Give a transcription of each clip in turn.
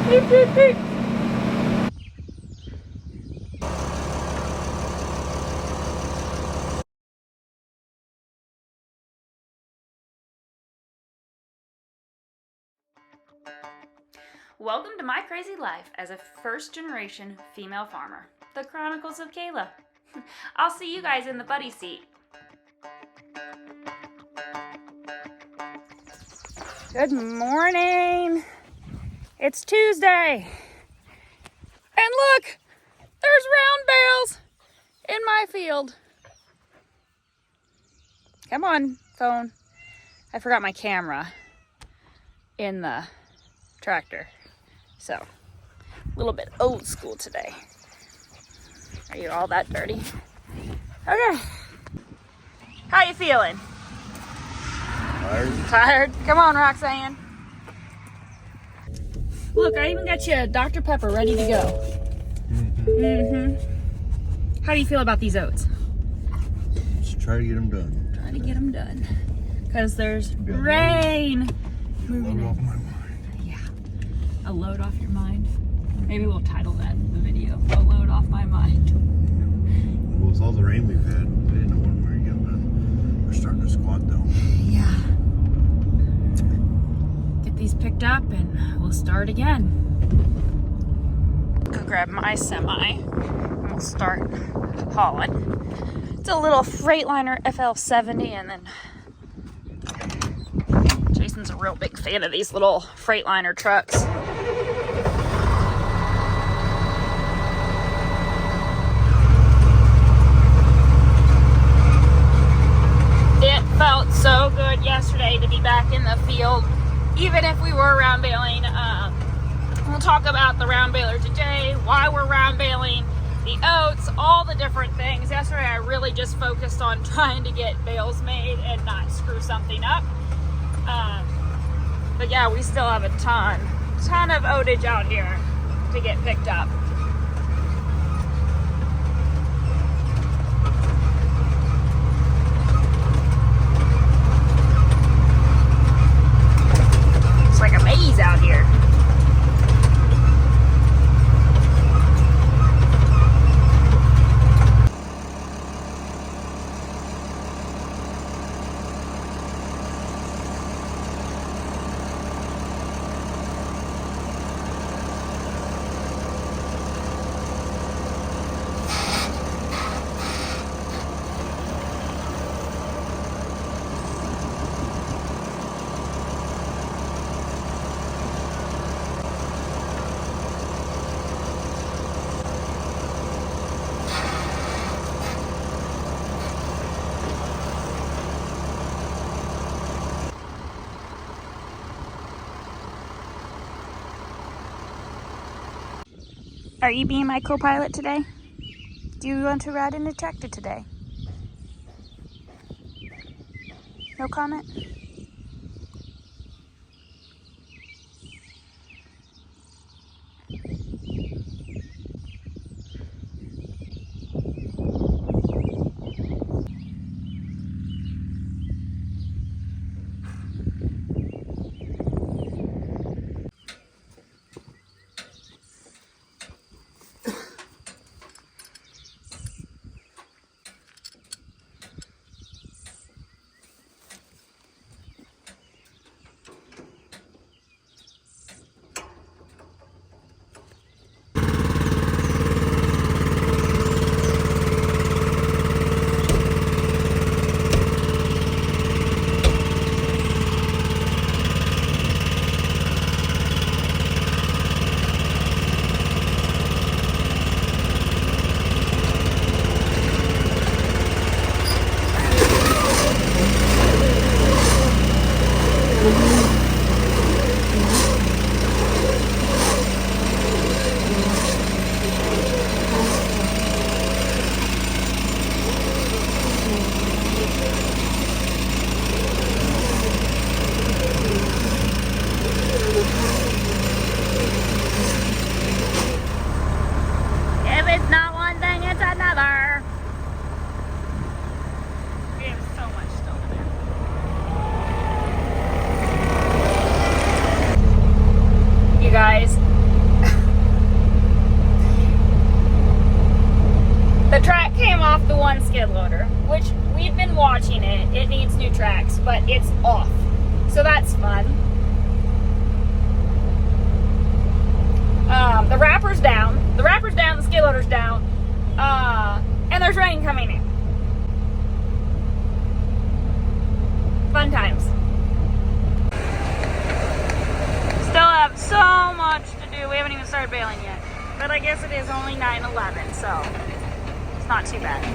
Beep, beep, beep. Welcome to my crazy life as a first-generation female farmer, the Chronicles of Kayla. I'll see you guys in the buddy seat. Good morning. It's Tuesday. And look, there's round bales in my field. Come on, phone. I forgot my camera in the tractor. So, a little bit old school today. Are you all that dirty? Okay. How you feeling? Tired? Tired? Come on, Roxanne. Look, I even got you a Dr. Pepper ready to go. How do you feel about these oats? Just try to get them done. Trying to get them done. Because there's rain moving Load off in. my mind. Yeah. A load off your mind? Maybe we'll title that the video. A load off my mind. Well, with all the rain we've had, we didn't know when we were getting done. We're starting to squat though. Yeah. Get these picked up and we'll start again. Go grab my semi and we'll start hauling. It's a little Freightliner FL70, and then Jason's a real big fan of these little Freightliner trucks. It felt so good yesterday to be back in the field, even if we were round baling. We'll talk about the round baler today, why we're round baling, the oats, all the different things. Yesterday I really just focused on trying to get bales made and not screw something up. But yeah, we still have a ton of oatage out here to get picked up. It's like a maze out here. Are you being my co-pilot today? Do you want to ride in a tractor today? No comment? skid loader, which we've been watching it. It needs new tracks, but it's off. So that's fun. The wrapper's down. The wrapper's down, the skid loader's down. And there's rain coming in. Fun times. Still have so much to do. We haven't even started baling yet. But I guess it is only 9:11, so it's not too bad.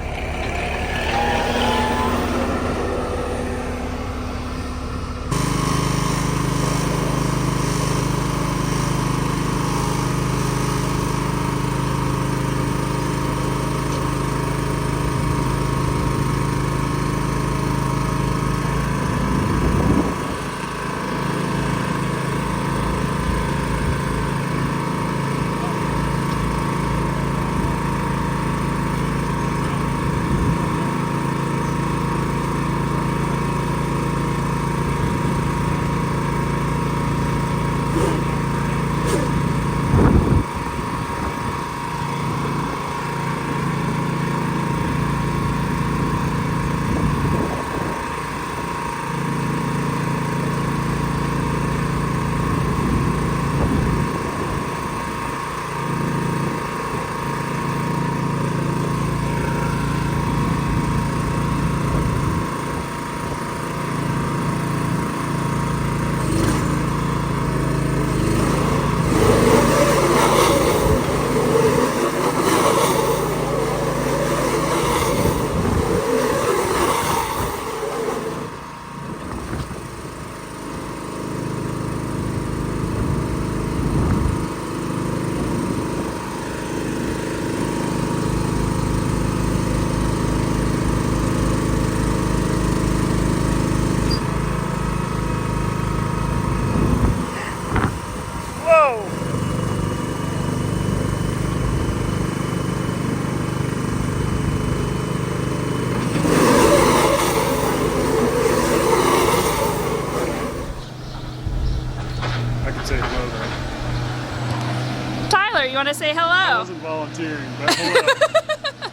You want to say hello? I wasn't volunteering, but hello.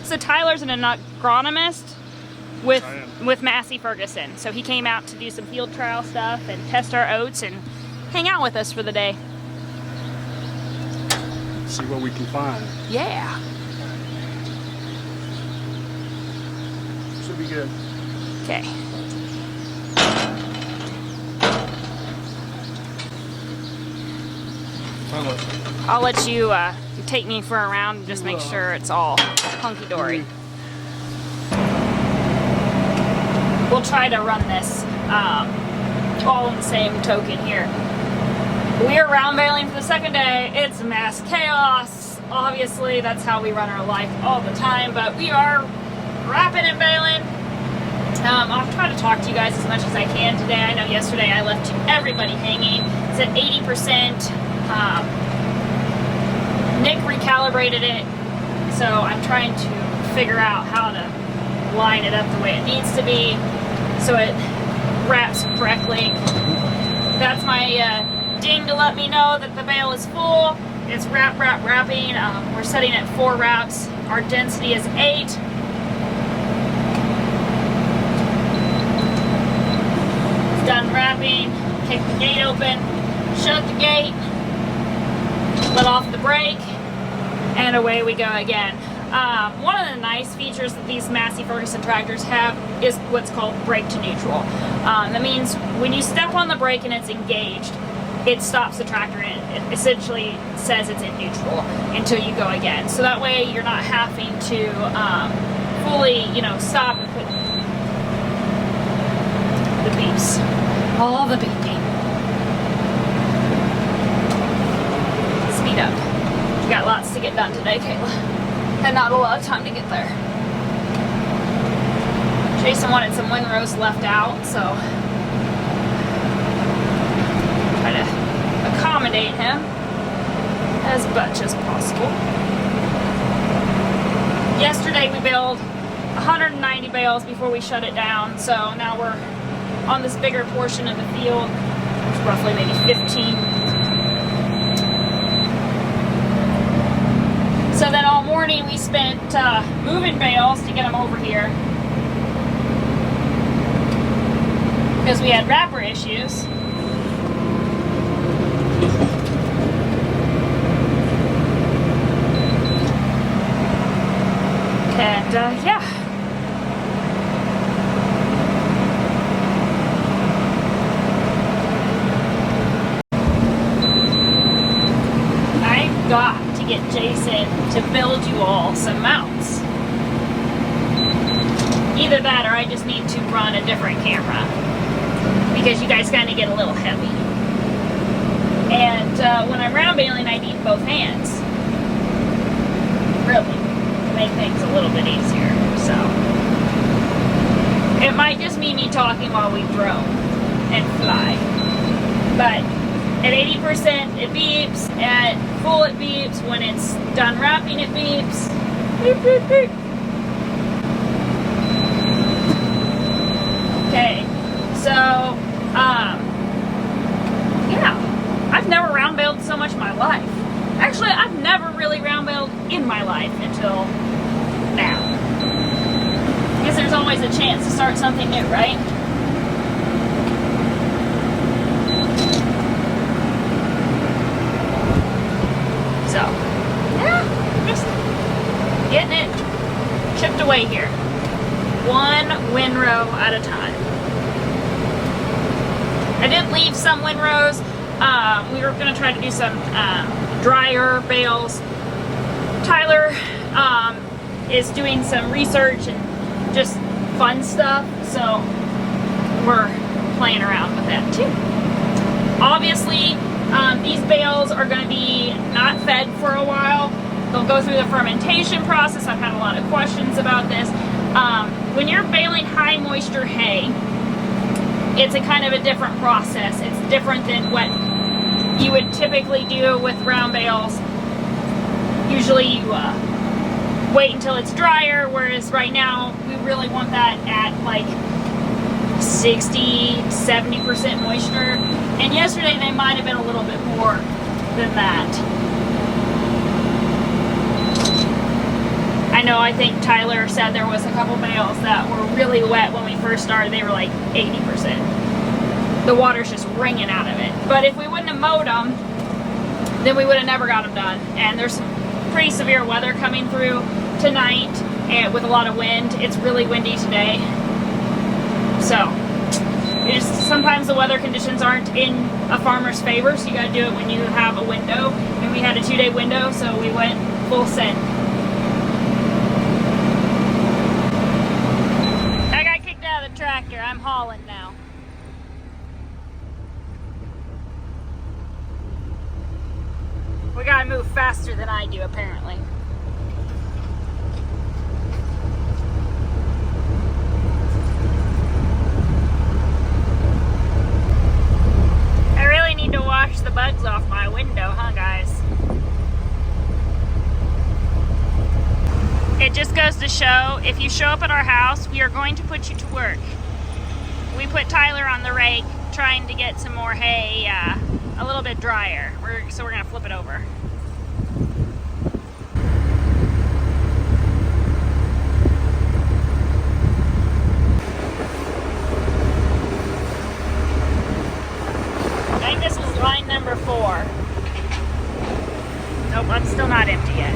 So Tyler's an agronomist with Massey Ferguson. So he came out to do some field trial stuff and test our oats and hang out with us for the day. See what we can find. Yeah. Should be good. Okay. I'll let you take me for a round and just make sure it's all hunky-dory. We'll try to run this all in the same token here. We are round baling for the second day. It's mass chaos. Obviously, that's how we run our life all the time, but we are wrapping and baling. I'll try to talk to you guys as much as I can today. I know yesterday I left everybody hanging. It's at 80%. Nick recalibrated it, so I'm trying to figure out how to line it up the way it needs to be so it wraps correctly. That's my ding to let me know that the bale is full. It's wrapping. We're setting at 4 wraps. Our density is 8. It's done wrapping. Kick the gate open, shut the gate, let off the brake, and away we go again. One of the nice features that these Massey Ferguson tractors have is what's called brake to neutral. That means when you step on the brake and it's engaged, it stops the tractor and it essentially says it's in neutral until you go again. So that way you're not having to fully, stop and put the beeps. All the beeping. Speed up. We got lots to get done today, Kayla. Had not a lot of time to get there. Jason wanted some windrows left out, so try to accommodate him as much as possible. Yesterday we baled 190 bales before we shut it down, so now we're on this bigger portion of the field. It's roughly maybe 15. So then all morning morning we spent moving bales to get them over here because we had wrapper issues. And yeah. I've got to get Jason to build you all some mounts. Either that or I just need to run a different camera because you guys kind of get a little heavy. And when I'm round baling, I need both hands. Really. Make things a little bit easier, so it might just be me talking while we drone and fly, but at 80% it beeps, at full it beeps, when it's done wrapping it beeps. Beep, beep, beep. Okay, so yeah, I've never round baled so much in my life. Actually, I've never really round baled in my life until now. I guess there's always a chance to start something new, right? So, yeah, just getting it chipped away here. One windrow at a time. I did leave some windrows. We were going to try to do some drier bales. Tyler is doing some research and just fun stuff, so we're playing around with that too. Obviously, these bales are going to be not fed for a while. They'll go through the fermentation process. I've had a lot of questions about this. When you're baling high moisture hay, it's a kind of a different process. It's different than what you would typically do with round bales. Usually you wait until it's drier, whereas right now we really want that at like 60-70% moisture. And yesterday they might have been a little bit more than that. I know, I think Tyler said there was a couple bales that were really wet when we first started. They were like 80%. The water's just wringing out of it. But if we wouldn't have mowed them, then we would have never got them done. And there's some pretty severe weather coming through tonight, and with a lot of wind. It's really windy today. So, sometimes the weather conditions aren't in a farmer's favor, so you gotta do it when you have a window. And we had a 2-day window, so we went full send. I got kicked out of the tractor. I'm hauling now. We gotta move faster than I do, apparently. I really need to wash the bugs off my window, huh, guys? It just goes to show, if you show up at our house, we are going to put you to work. We put Tyler on the rake trying to get some more hay a little bit drier. So we're gonna flip it over. I think this was line number 4. Nope, I'm still not empty yet.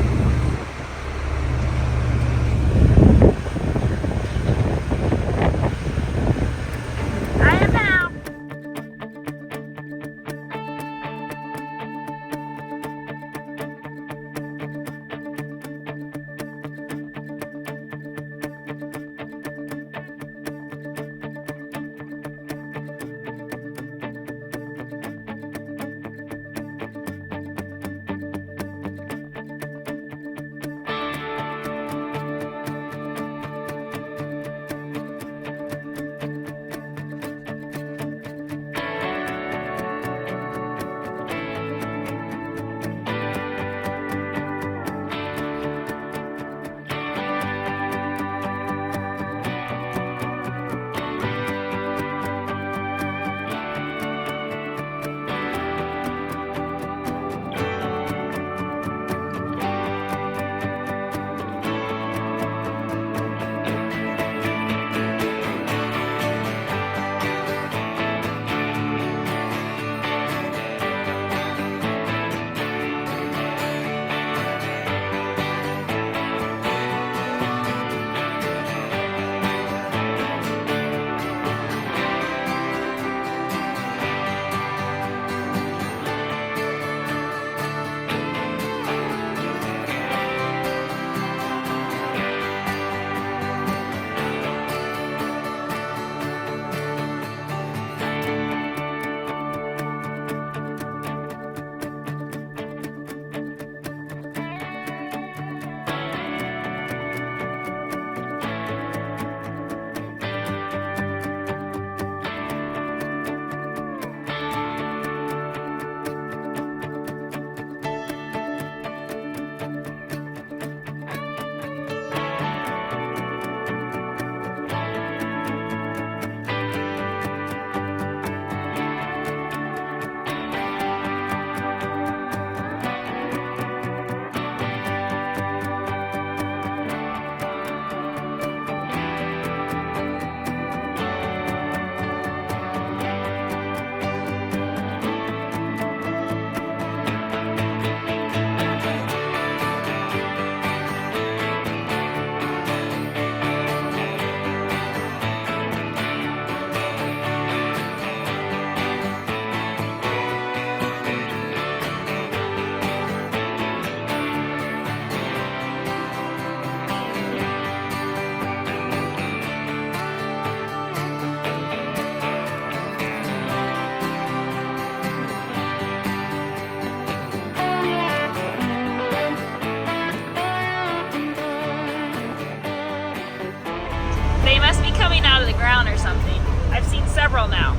several now.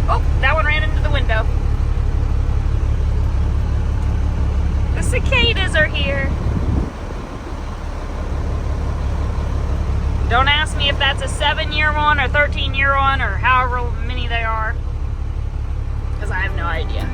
Oh, that one ran into the window. The cicadas are here. Don't ask me if that's a 7-year one or 13-year one or however many they are, because I have no idea.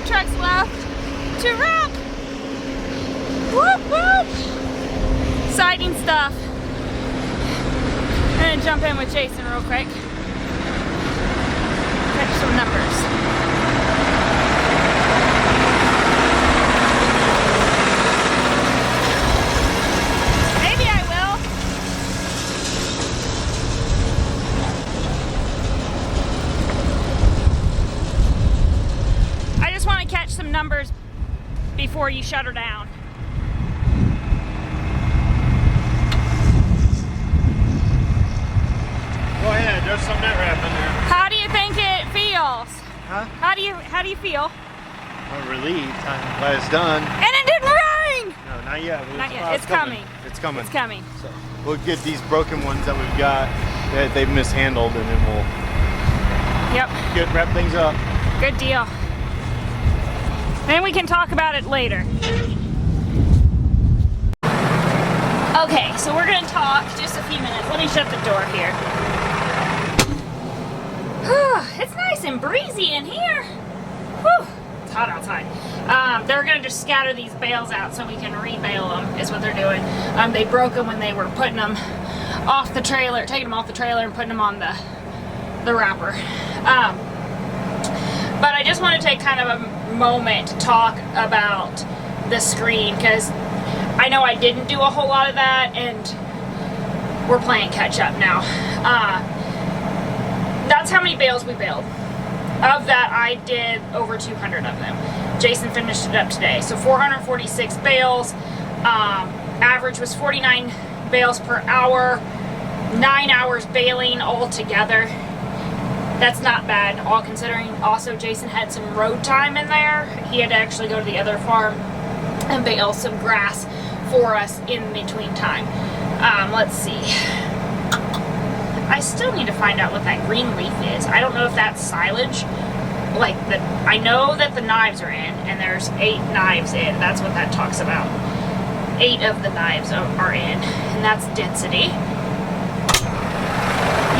Trucks left to wrap. Whoop whoop. Siding stuff. I'm gonna jump in with Jason real quick. Catch some numbers. Maybe I will. I just want to catch some numbers before you shut her down. Go ahead, there's some net wrap in there. How do you think it feels? Huh? How do you feel? I'm relieved. I'm glad it's done. And it didn't rain! No, not yet. Not yet. It's coming. It's coming. It's coming. So we'll get these broken ones that we've got that they've mishandled, and then we'll wrap things up. Good deal. Then we can talk about it later. Okay, so we're gonna talk just a few minutes. Let me shut the door here. It's nice and breezy in here. Whew, it's hot outside. They're gonna just scatter these bales out so we can rebale them, is what they're doing. They broke them when they were putting them off the trailer, taking them off the trailer and putting them on the wrapper. But I just want to take kind of a moment to talk about the screen, because I know I didn't do a whole lot of that and we're playing catch up now. That's how many bales we baled. Of that, I did over 200 of them. Jason finished it up today. So 446 bales. Average was 49 bales per hour. 9 hours baling altogether. That's not bad, all considering. Also, Jason had some road time in there. He had to actually go to the other farm and bale some grass for us in between time. Let's see. I still need to find out what that green leaf is. I don't know if that's silage. I know that the knives are in, and there's 8 knives in. That's what that talks about. 8 of the knives are in, and that's density.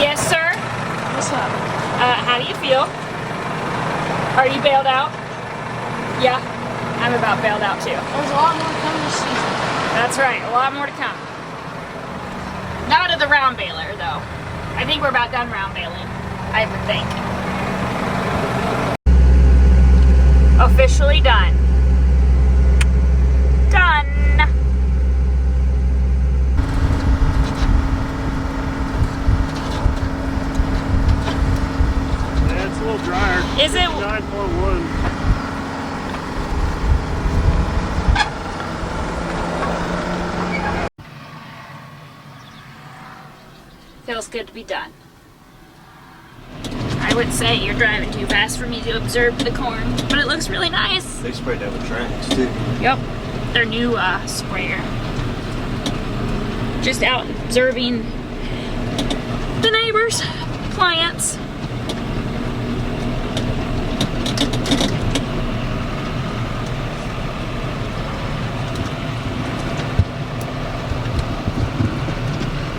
Yes, sir? What's up? How do you feel? Are you bailed out? Yeah, I'm about bailed out too. There's a lot more coming this season. That's right, a lot more to come. Not of the round baler though. I think we're about done round baling, I would think. Officially done. Done. Yeah, it's a little drier. Is it? 9.1. Feels good to be done. I would say you're driving too fast for me to observe the corn, but it looks really nice. They sprayed that with tracks too. Yep, their new sprayer. Just out observing the neighbors' plants.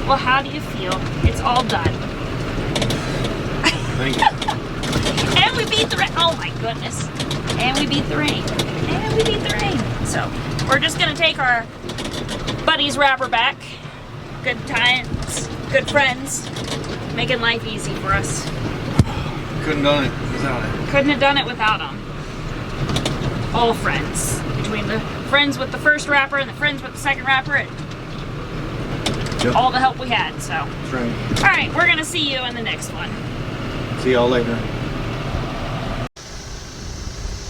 Well, how do you feel? It's all done. Thank you. And we beat the rain. Oh my goodness. And we beat the rain. And we beat the rain. So, we're just gonna take our buddy's wrapper back. Good times, good friends, making life easy for us. Couldn't done it without it. Couldn't have done it without them. All friends. Between the friends with the first wrapper and the friends with the second wrapper, and Yep. all the help we had, so. That's right. Alright, we're gonna see you in the next one. See y'all later.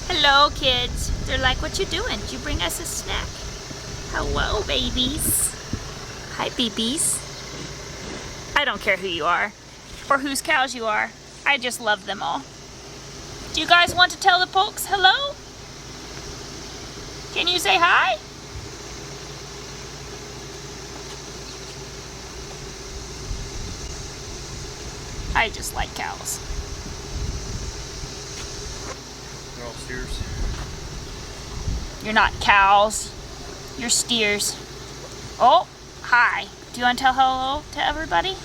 Hello, kids. They're like, what you doing? Did you bring us a snack? Hello, babies. Hi, babies. I don't care who you are or whose cows you are. I just love them all. Do you guys want to tell the folks hello? Can you say hi? I just like cows. They're all steers. You're not cows. You're steers. Oh, hi. Do you want to tell hello to everybody?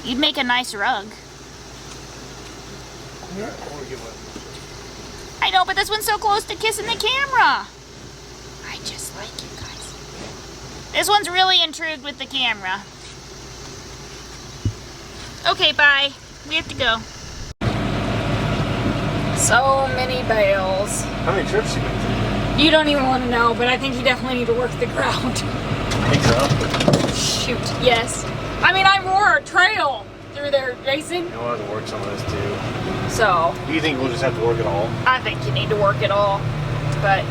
You'd make a nice rug. I know, but this one's so close to kissing the camera. I just like you guys. This one's really intrigued with the camera. Okay, bye. We have to go. So many bales. How many trips you been through? You don't even want to know, but I think you definitely need to work the ground. Think so? Shoot, yes. I mean, I wore a trail through there, Jason. You know, we'll have to work some of this too. So, Do you think we'll just have to work it all? I think you need to work it all. But,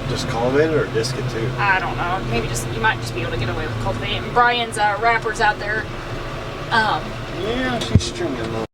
Just cultivate it or disc it too? I don't know. Maybe you might just be able to get away with cultivating. Brian's wrappers out there. Yeah, she's stringing them.